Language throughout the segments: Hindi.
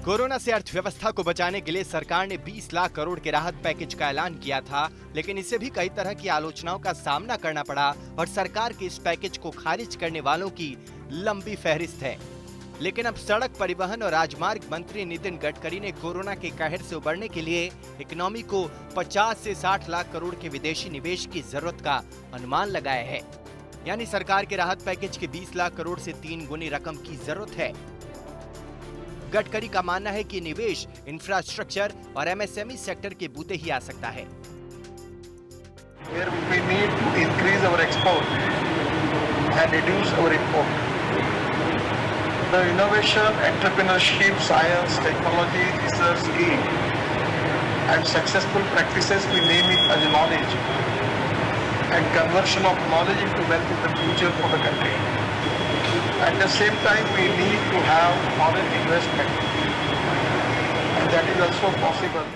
कोरोना से अर्थव्यवस्था को बचाने के लिए सरकार ने 20 लाख करोड़ के राहत पैकेज का ऐलान किया था, लेकिन इसे भी कई तरह की आलोचनाओं का सामना करना पड़ा और सरकार के इस पैकेज को खारिज करने वालों की लंबी फहरिस्त है। लेकिन अब सड़क परिवहन और राजमार्ग मंत्री नितिन गडकरी ने कोरोना के कहर से उबरने के लिए इकोनॉमी को 50 से 60 लाख करोड़ के विदेशी निवेश की जरूरत का अनुमान लगाया है। यानी सरकार के राहत पैकेज के 20 लाख करोड़ से 3 गुनी रकम की जरूरत है। गडकरी का मानना है कि निवेश इंफ्रास्ट्रक्चर और एमएसएमई सेक्टर के बूते ही आ सकता है। Where we need to increase our export and reduce our import. The innovation, entrepreneurship, science, technology, research, skill, and successful practices, we name it as knowledge, and conversion of knowledge into wealth is the future for the country. At the same time, we need to have foreign investment, and that is also possible.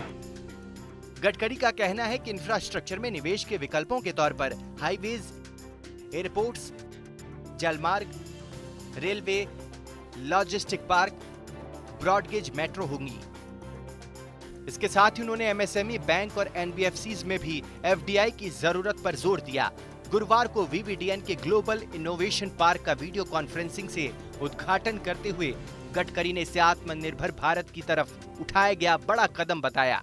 Gadkari का कहना है कि इंफ्रास्ट्रक्चर में निवेश के विकल्पों के तौर पर हाईवेज, एयरपोर्ट्स, जलमार्ग, railway, logistic park, broad gauge metro होंगी। इसके साथ ही उन्होंने एमएसएमई बैंक और एनबीएफसीज में भी एफडीआई की जरूरत पर जोर दिया। गुरुवार को वीवीडीएन के ग्लोबल इनोवेशन पार्क का वीडियो कॉन्फ्रेंसिंग से उद्घाटन करते हुए गडकरी ने इसे आत्मनिर्भर भारत की तरफ उठाया गया बड़ा कदम बताया।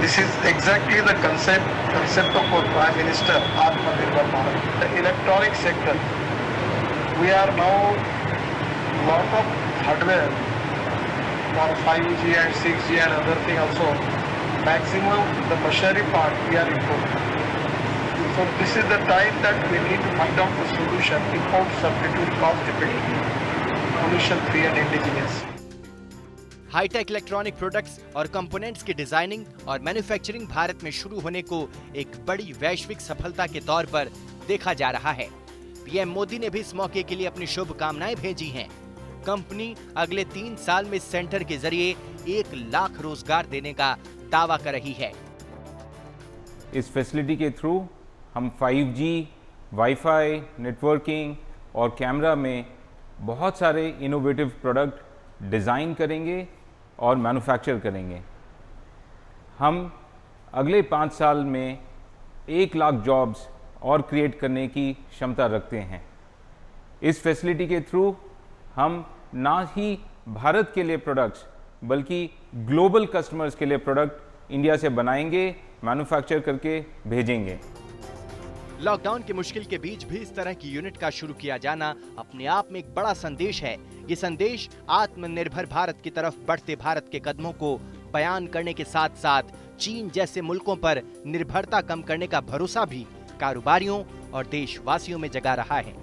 This is exactly the concept of our Prime Minister, Atmanirbhar Bharat. The electronic sector, we are now lot of hardware for 5G and 6G and other thing also. Maximum the machinery part we are importing. So this is the time that we need to find out the solution, import substitute, cost effective, pollution free and indigenous. Hitech electronic products और कंपोनेंट्स की डिजाइनिंग और मैन्युफैक्चरिंग भारत में शुरू होने को एक बड़ी वैश्विक सफलता के तौर पर देखा जा रहा है। पीएम मोदी ने भी इस मौके के लिए अपनी शुभकामनाएं भेजी हैं। कंपनी अगले 3 साल में सेंटर के जरिए 1 लाख रोजगार देने का दावा कर रही है। इस फैसिलिटी के थ्रू हम 5G, वाईफाई, नेटवर्किंग और कैमरा में बहुत सारे इनोवेटिव प्रोडक्ट डिज़ाइन करेंगे और मैन्युफैक्चर करेंगे। हम अगले 5 साल में 1 लाख जॉब्स और क्रिएट करने की क्षमता रखते हैं। इस फैसिलिटी के थ्रू हम ना ही भारत के लिए प्रोडक्ट्स बल्कि ग्लोबल कस्टमर्स के लिए प्रोडक्ट इंडिया से बनाएंगे, मैन्युफैक्चर करके भेजेंगे। लॉकडाउन की मुश्किल के बीच भी इस तरह की यूनिट का शुरू किया जाना अपने आप में एक बड़ा संदेश है। ये संदेश आत्मनिर्भर भारत की तरफ बढ़ते भारत के कदमों को बयान करने के साथ साथ चीन जैसे मुल्कों पर निर्भरता कम करने का भरोसा भी कारोबारियों और देशवासियों में जगा रहा है।